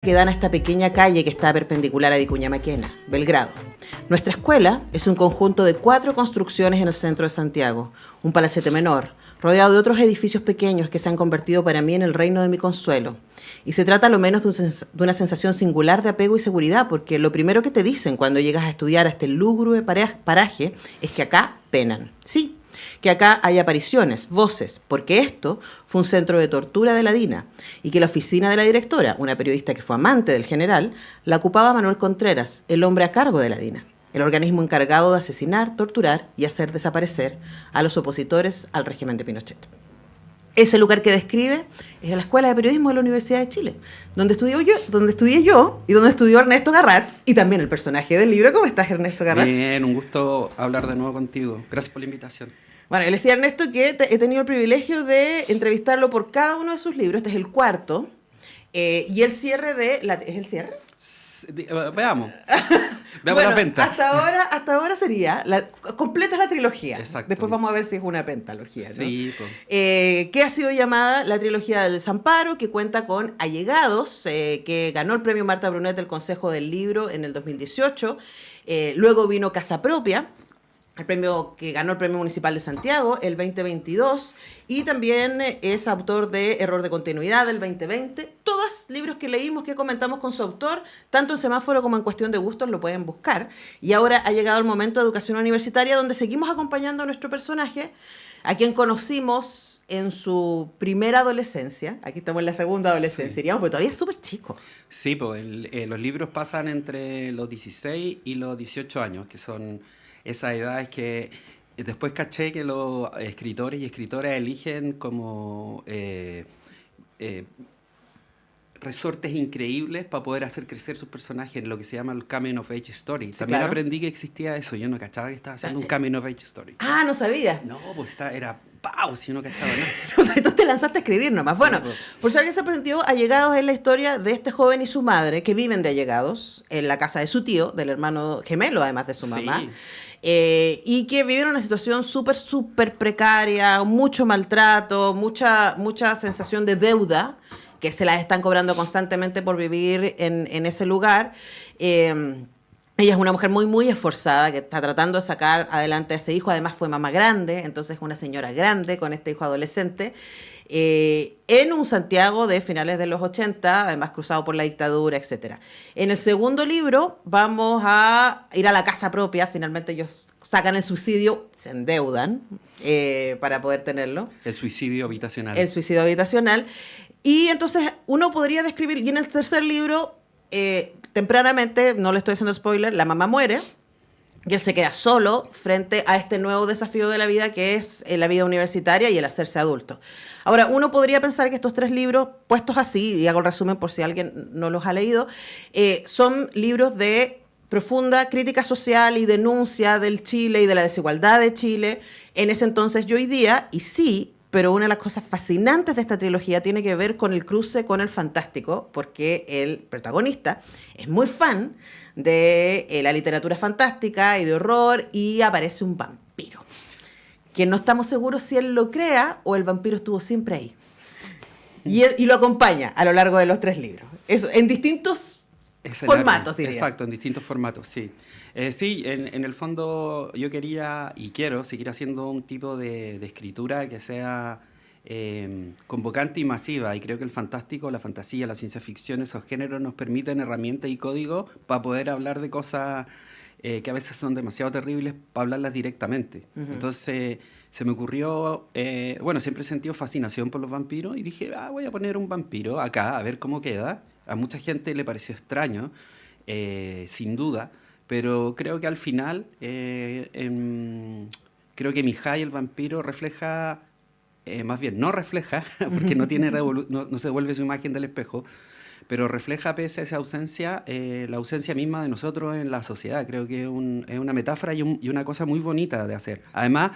Que dan a esta pequeña calle que está perpendicular a Vicuña Maquena, Belgrado. Nuestra escuela es un conjunto de 4 construcciones en el centro de Santiago, un palacete menor, rodeado de otros edificios pequeños que se han convertido para mí en el reino de mi consuelo. Y se trata a lo menos de una sensación singular de apego y seguridad, porque lo primero que te dicen cuando llegas a estudiar a este lúgubre paraje es que acá penan. Sí, que acá hay apariciones, voces, porque esto fue un centro de tortura de la DINA y que la oficina de la directora, una periodista que fue amante del general, la ocupaba Manuel Contreras, el hombre a cargo de la DINA, el organismo encargado de asesinar, torturar y hacer desaparecer a los opositores al régimen de Pinochet. Ese lugar que describe es la Escuela de Periodismo de la Universidad de Chile, donde estudié yo y donde estudió Ernesto Garrat y también el personaje del libro. ¿Cómo estás, Ernesto Garrat? Bien, un gusto hablar de nuevo contigo. Gracias por la invitación. Bueno, le decía a Ernesto que he tenido el privilegio de entrevistarlo por cada uno de sus libros. Este es el cuarto. Y el cierre de... ¿Es el cierre? Veamos. Veamos la venta. Hasta ahora sería... completa la trilogía. Exacto. Después vamos a ver si es una pentalogía, ¿no? Sí. Que ha sido llamada la trilogía del desamparo, que cuenta con Allegados, que ganó el premio Marta Brunet del Consejo del Libro en el 2018. Luego vino Casa Propia, el premio que ganó el Premio Municipal de Santiago el 2022, y también es autor de Error de Continuidad del 2020. Todos libros que leímos, que comentamos con su autor, tanto en Semáforo como en Cuestión de Gustos, lo pueden buscar. Y ahora ha llegado el momento de Educación Universitaria, donde seguimos acompañando a nuestro personaje, a quien conocimos en su primera adolescencia. Aquí estamos en la segunda adolescencia, Sí. diríamos, pero todavía es súper chico. Sí, pues los libros pasan entre los 16 y los 18 años, que son esas edades que después caché que los escritores y escritoras eligen como resortes increíbles para poder hacer crecer sus personajes en lo que se llama el Coming of Age Story. Sí, También claro. aprendí que existía eso. Yo no cachaba que estaba haciendo un Coming of Age Story. Ah, ¿no sabías? No, pues era ¡pau! Si yo no cachaba nada. O sea, tú te lanzaste a escribir nomás. Sí, Bueno, pues. por si alguien se aprendió, Allegados es la historia de este joven y su madre que viven de Allegados en la casa de su tío, del hermano gemelo además de su mamá. Sí. Y que viven una situación súper precaria, mucho maltrato, mucha sensación de deuda, que se las están cobrando constantemente por vivir en ese lugar. Ella es una mujer muy esforzada que está tratando de sacar adelante a ese hijo. Además fue mamá grande, entonces una señora grande con este hijo adolescente. En un Santiago de finales de los 80, además cruzado por la dictadura, etc. En el segundo libro vamos a ir a la casa propia. Finalmente ellos sacan el subsidio, se endeudan para poder tenerlo. El suicidio habitacional. El suicidio habitacional. Y entonces uno podría describir, y en el tercer libro, tempranamente, no le estoy haciendo spoiler, la mamá muere y él se queda solo frente a este nuevo desafío de la vida que es la vida universitaria y el hacerse adulto. Ahora, uno podría pensar que estos 3 libros, puestos así, y hago el resumen por si alguien no los ha leído, son libros de profunda crítica social y denuncia del Chile y de la desigualdad de Chile en ese entonces y hoy día, y sí, pero una de las cosas fascinantes de esta trilogía tiene que ver con el cruce con el fantástico, porque el protagonista es muy fan de la literatura fantástica y de horror, y aparece un vampiro, que no estamos seguros si él lo crea o el vampiro estuvo siempre ahí. Y lo acompaña a lo largo de los 3 libros. En distintos formatos, diría. Exacto, en distintos formatos, sí. Sí, en el fondo yo quería y quiero seguir haciendo un tipo de escritura que sea convocante y masiva, y creo que el fantástico, la fantasía, la ciencia ficción, esos géneros nos permiten herramientas y códigos para poder hablar de cosas que a veces son demasiado terribles para hablarlas directamente. Uh-huh. Entonces se me ocurrió, siempre he sentido fascinación por los vampiros y dije, voy a poner un vampiro acá a ver cómo queda. A mucha gente le pareció extraño, sin duda, pero creo que al final, creo que Mihai, el vampiro, refleja, más bien no refleja, porque no se devuelve su imagen del espejo, pero refleja, pese a esa ausencia, la ausencia misma de nosotros en la sociedad. Creo que es una metáfora y una cosa muy bonita de hacer. Además,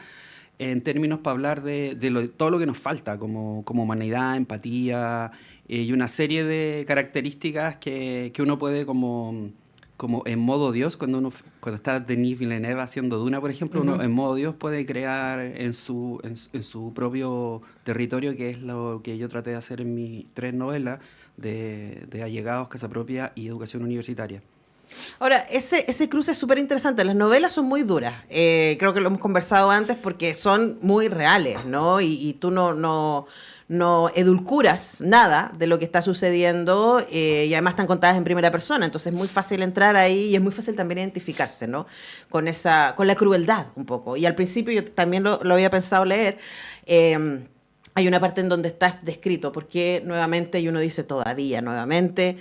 en términos para hablar de todo lo que nos falta como humanidad, empatía, y una serie de características que uno puede como en modo Dios, cuando está Denis Villeneuve haciendo Duna, por ejemplo, uno en modo Dios puede crear en su propio territorio, que es lo que yo traté de hacer en mis 3 novelas, de allegados, casa propia y educación universitaria. Ahora, ese cruce es súper interesante. Las novelas son muy duras. Creo que lo hemos conversado antes porque son muy reales, ¿no? Y tú no edulcuras nada de lo que está sucediendo y además están contadas en primera persona. Entonces es muy fácil entrar ahí y es muy fácil también identificarse, ¿no? Con la crueldad un poco. Y al principio yo también lo había pensado leer. Hay una parte en donde está descrito porque nuevamente, y uno dice todavía nuevamente,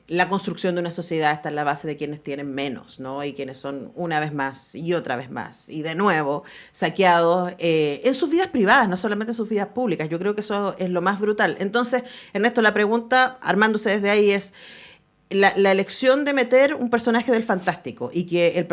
la construcción de una sociedad está en la base de quienes tienen menos, ¿no? Y quienes son una vez más y otra vez más y de nuevo saqueados en sus vidas privadas, no solamente en sus vidas públicas. Yo creo que eso es lo más brutal. Entonces, Ernesto, la pregunta, armándose desde ahí, es la elección de meter un personaje del fantástico y que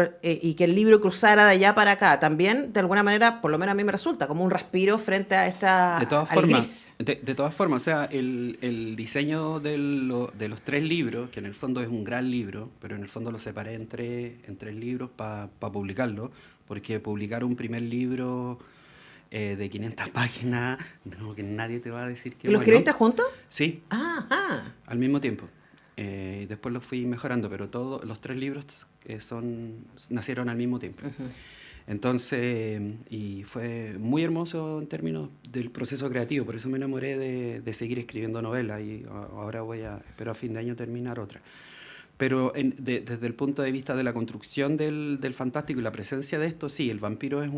el libro cruzara de allá para acá, también, de alguna manera, por lo menos a mí me resulta como un respiro frente a al gris. De todas formas, o sea, el diseño de los 3 libros, que en el fondo es un gran libro, pero en el fondo lo separé en 3 libros para publicarlo, porque publicar un primer libro de 500 páginas, no, que nadie te va a decir que ¿Y lo escribiste juntos? Sí, Ajá. al mismo tiempo. Después los fui mejorando, pero todos los 3 libros nacieron al mismo tiempo. Uh-huh. Entonces, y fue muy hermoso en términos del proceso creativo, por eso me enamoré de seguir escribiendo novelas y ahora espero a fin de año terminar otra. Pero desde el punto de vista de la construcción del fantástico y la presencia de esto, sí, el vampiro es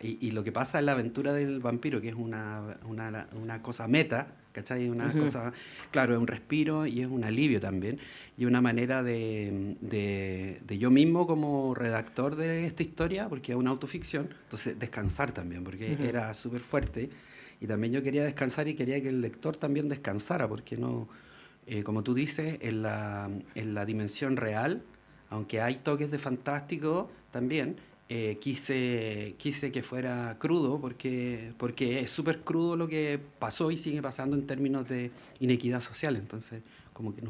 y lo que pasa en la aventura del vampiro, que es una cosa meta, ¿cachai? Una Uh-huh. cosa, claro, es un respiro y es un alivio también, y una manera de yo mismo como redactor de esta historia, porque es una autoficción, entonces descansar también, porque Uh-huh. era súper fuerte, y también yo quería descansar y quería que el lector también descansara, porque no... como tú dices, en la dimensión real, aunque hay toques de fantástico también, quise que fuera crudo porque es súper crudo lo que pasó y sigue pasando en términos de inequidad social. Entonces, como que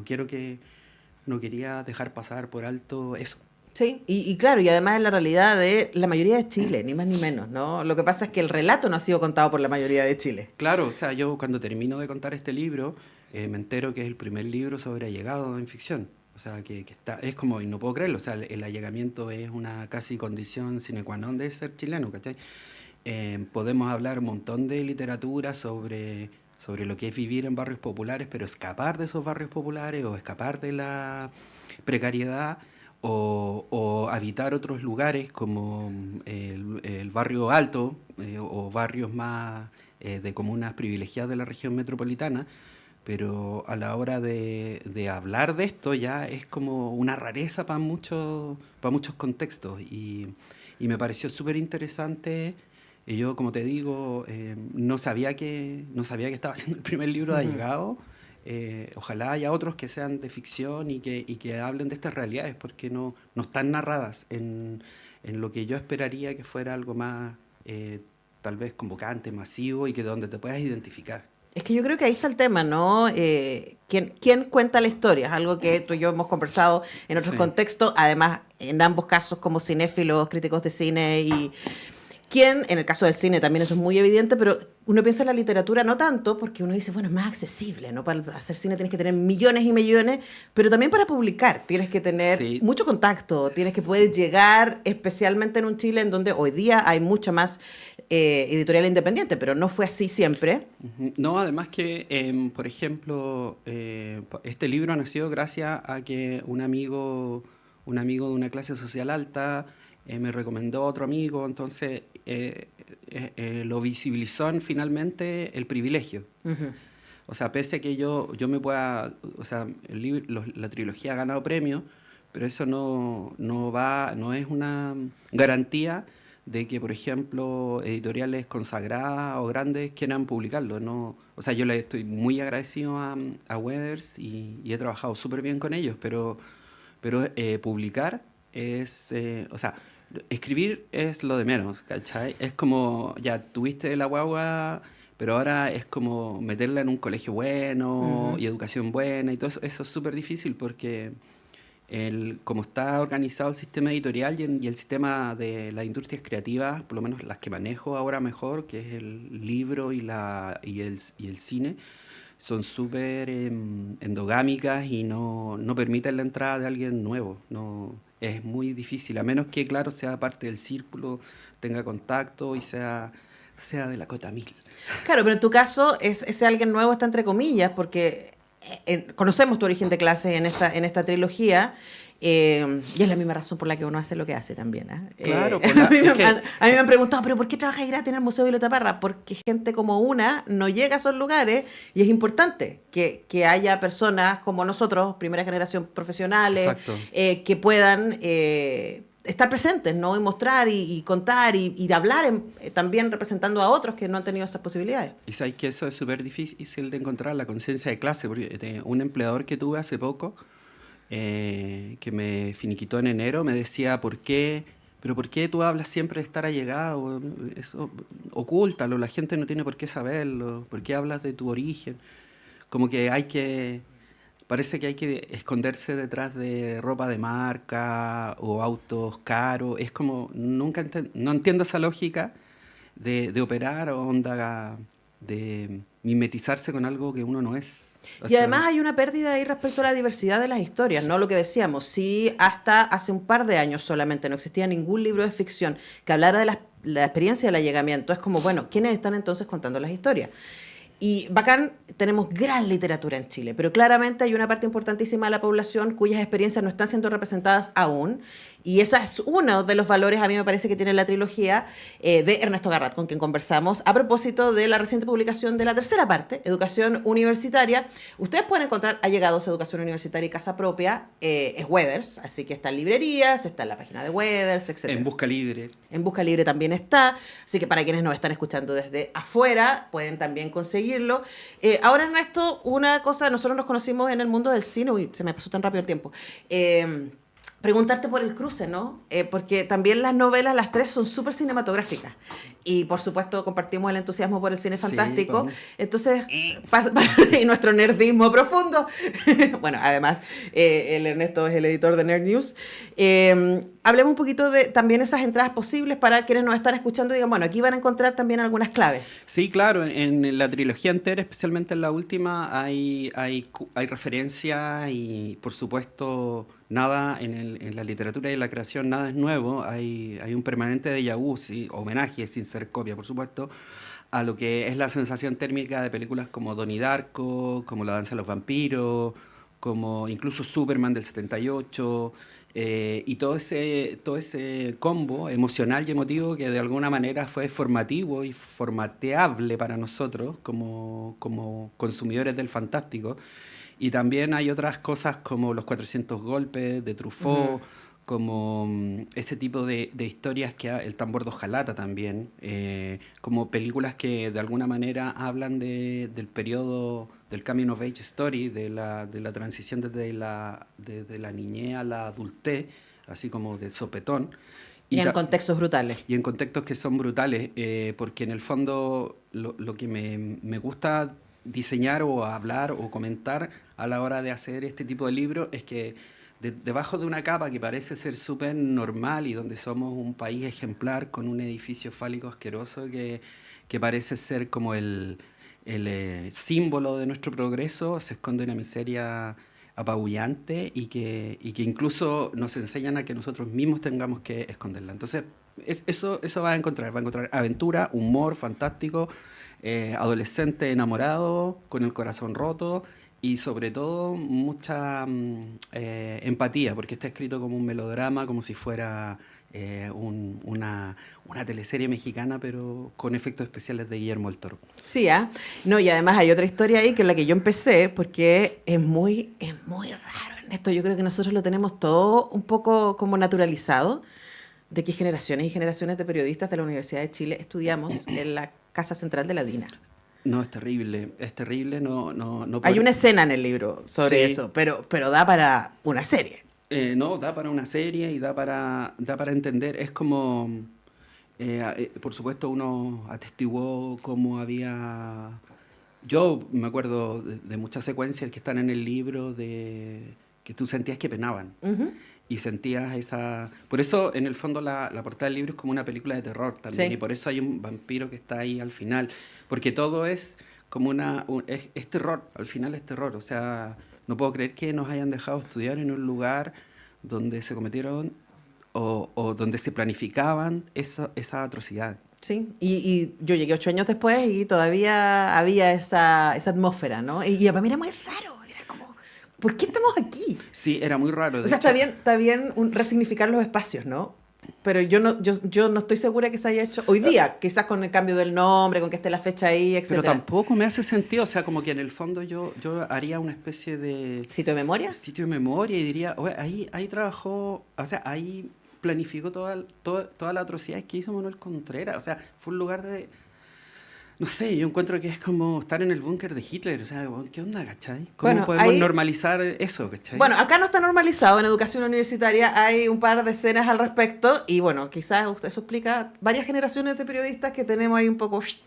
no quería dejar pasar por alto eso. Sí, y claro, y además es la realidad de la mayoría de Chile, ni más ni menos, ¿no? Lo que pasa es que el relato no ha sido contado por la mayoría de Chile. Claro, o sea, yo cuando termino de contar este libro, me entero que es el primer libro sobre allegado en ficción. O sea, que es como, y no puedo creerlo, o sea, el allegamiento es una casi condición sine qua non de ser chileno, ¿cachai? Podemos hablar un montón de literatura sobre lo que es vivir en barrios populares, pero escapar de esos barrios populares o escapar de la precariedad o habitar otros lugares como el barrio alto o barrios más de comunas privilegiadas de la región metropolitana, pero a la hora de hablar de esto ya es como una rareza para muchos contextos y me pareció súper interesante. Y yo, como te digo, no sabía que estaba haciendo el primer libro de Allegado. Ojalá haya otros que sean de ficción y que hablen de estas realidades, porque no están narradas en lo que yo esperaría que fuera algo más, tal vez convocante, masivo y que donde te puedas identificar. Es que yo creo que ahí está el tema, ¿no? ¿Quién cuenta la historia? Es algo que tú y yo hemos conversado en otros Sí. contextos, además en ambos casos como cinéfilos, críticos de cine y quién, en el caso del cine también eso es muy evidente, pero uno piensa en la literatura no tanto, porque uno dice, bueno, es más accesible, ¿no? Para hacer cine tienes que tener millones y millones, pero también para publicar tienes que tener Sí. mucho contacto, tienes que poder llegar, especialmente en un Chile en donde hoy día hay mucha más editorial independiente, pero no fue así siempre. Ujú. No, además que, por ejemplo, este libro nació gracias a que un amigo de una clase social alta me recomendó a otro amigo, entonces lo visibilizó finalmente el privilegio. Ujú. O sea, pese a que yo me pueda, o sea, la trilogía ha ganado premios, pero eso no es una garantía de que, por ejemplo, editoriales consagradas o grandes quieran publicarlo. No, o sea, yo le estoy muy agradecido a Weathers y he trabajado súper bien con ellos, pero publicar o sea, escribir es lo de menos, ¿cachai? Es como, ya tuviste la guagua, pero ahora es como meterla en un colegio bueno Ujú. y educación buena y todo eso, eso es súper difícil porque como está organizado el sistema editorial y el sistema de las industrias creativas, por lo menos las que manejo ahora mejor, que es el libro y el cine, son súper endogámicas y no permiten la entrada de alguien nuevo. No, es muy difícil, a menos que, claro, sea parte del círculo, tenga contacto y sea de la cota 1000. Claro, pero en tu caso, ese alguien nuevo está entre comillas, porque conocemos tu origen de clase en esta trilogía, y es la misma razón por la que uno hace lo que hace también. Claro, A mí me han preguntado, ¿pero por qué trabajas gratis en el Museo Violeta Parra? Porque gente como una no llega a esos lugares y es importante que haya personas como nosotros, primera generación profesionales, Exacto. que puedan estar presentes, ¿no? Y mostrar y contar y de hablar también representando a otros que no han tenido esas posibilidades. Y sabes que eso es súper difícil de encontrar, la conciencia de clase, porque un empleador que tuve hace poco, que me finiquitó en enero, me decía, ¿pero por qué tú hablas siempre de estar allegado? Eso, ocúltalo, la gente no tiene por qué saberlo. ¿Por qué hablas de tu origen? Como que parece que hay que esconderse detrás de ropa de marca o autos caros. Es como, no entiendo esa lógica de operar o onda, de mimetizarse con algo que uno no es. O Y sea, además hay una pérdida ahí respecto a la diversidad de las historias, ¿no? Lo que decíamos, sí, hasta hace un par de años solamente no existía ningún libro de ficción que hablara de la experiencia del allegamiento. Es como, bueno, ¿quiénes están entonces contando las historias? Y bacán, tenemos gran literatura en Chile, pero claramente hay una parte importantísima de la población cuyas experiencias no están siendo representadas aún. Y ese es uno de los valores, a mí me parece, que tiene la trilogía de Ernesto Garrat, con quien conversamos, a propósito de la reciente publicación de la tercera parte, Educación Universitaria. Ustedes pueden encontrar allegados Educación Universitaria y Casa Propia, es Weathers, así que está en librerías, está en la página de Weathers, etc. en busca libre. En Busca Libre también está, así que para quienes nos están escuchando desde afuera, pueden también conseguirlo. Ahora, Ernesto, una cosa, nosotros nos conocimos en el mundo del cine, uy, se me pasó tan rápido el tiempo. Preguntarte por el cruce, ¿no? Porque también las novelas, las tres, son súper cinematográficas. Y por supuesto compartimos el entusiasmo por el cine Sí, fantástico. pues. Entonces, y nuestro nerdismo profundo. Bueno, además, el Ernesto es el editor de Nerd News. Hablemos un poquito de también esas entradas posibles para quienes nos están escuchando y digan, bueno, aquí van a encontrar también algunas claves. Sí, claro, en la trilogía entera, especialmente en la última, hay referencias y, por supuesto, nada en la literatura y en la creación, nada es nuevo. Hay un permanente déjà vu, sí, homenaje, sin ser copia, por supuesto, a lo que es la sensación térmica de películas como Donnie Darko, como La Danza de los Vampiros, como incluso Superman del 78, y todo ese combo emocional y emotivo que de alguna manera fue formativo y formateable para nosotros como consumidores del fantástico. Y también hay otras cosas como Los 400 golpes de Truffaut, como ese tipo de historias El tambor de Hojalata también, como películas que de alguna manera hablan del periodo del coming of age story, de la transición desde la niñez a la adultez, así como de sopetón. Y en contextos brutales. Y en contextos que son brutales, porque en el fondo lo que me gusta diseñar o hablar o comentar a la hora de hacer este tipo de libros es que debajo de una capa que parece ser súper normal y donde somos un país ejemplar con un edificio fálico asqueroso que parece ser como el símbolo de nuestro progreso, se esconde una miseria apabullante y que incluso nos enseñan a que nosotros mismos tengamos que esconderla. Entonces, eso va a encontrar aventura, humor fantástico, adolescente enamorado, con el corazón roto y sobre todo mucha empatía, porque está escrito como un melodrama, como si fuera una teleserie mexicana, pero con efectos especiales de Guillermo del Toro. Sí, ¿ah? No, y además hay otra historia ahí que es la que yo empecé, porque es muy raro, Ernesto. Yo creo que nosotros lo tenemos todo un poco como naturalizado, de que generaciones y generaciones de periodistas de la Universidad de Chile estudiamos en la Casa Central de la DINA. No, es terrible, no Hay una escena en el libro sobre Sí. eso, pero da para una serie. No, da para una serie y da para entender. Es como, por supuesto, uno atestiguó cómo había... Yo me acuerdo de muchas secuencias que están en el libro que tú sentías que penaban. Ujú. Y sentías esa... Por eso, en el fondo, la portada del libro es como una película de terror también. Sí. Y por eso hay un vampiro que está ahí al final. Porque todo es como es terror, al final es terror. O sea, no puedo creer que nos hayan dejado estudiar en un lugar donde se cometieron o donde se planificaban esa atrocidad. Sí, y yo llegué 8 años después y todavía había esa atmósfera, ¿no? Y para mí era muy raro, era como, ¿por qué estamos aquí? Sí, era muy raro. O De sea, hecho, está bien resignificar los espacios, ¿no? Pero yo no estoy segura que se haya hecho hoy día, quizás con el cambio del nombre, con que esté la fecha ahí, pero etcétera. tampoco me hace sentido, o sea, como que en el fondo yo haría una especie de ¿Sitio de memoria? sitio de memoria y diría, oye, ahí trabajó, o sea, ahí planificó toda la atrocidad que hizo Manuel Contreras, o sea, fue un lugar de, no sé, yo encuentro que es como estar en el búnker de Hitler, o sea, ¿qué onda, cachai? ¿Cómo Bueno, podemos ahí- normalizar eso, cachai? Bueno, acá no está normalizado, en educación universitaria hay un par de escenas al respecto y bueno, quizás eso explica varias generaciones de periodistas que tenemos ahí un poco sí,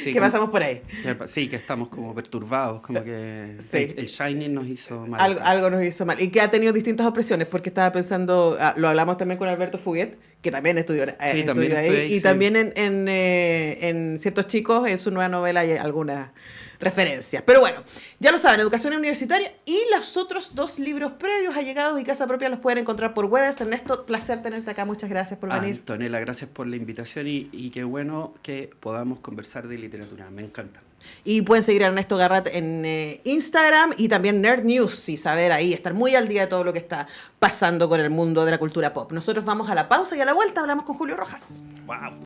que como- pasamos por ahí. sí, que estamos como perturbados, como que Sí. el Shining nos hizo mal. Algo nos hizo mal y que ha tenido distintas opresiones porque estaba pensando, lo hablamos también con Alberto Fuguet, que también estudió, Sí, también estudió ahí, estudié ahí, y sí. también en Ciertos Chicos, en su nueva novela hay algunas referencias. Pero bueno, ya lo saben, educación universitaria y los otros 2 libros previos, Allegados y Casa Propia, los pueden encontrar por Weathers. Ernesto, placer tenerte acá, muchas gracias por venir. Antonella, gracias por la invitación y qué bueno que podamos conversar de literatura, me encanta. Y pueden seguir a Ernesto Garrat en Instagram y también Nerd News y saber ahí, estar muy al día de todo lo que está pasando con el mundo de la cultura pop. Nosotros vamos a la pausa y a la vuelta hablamos con Julio Rojas. ¡Wow!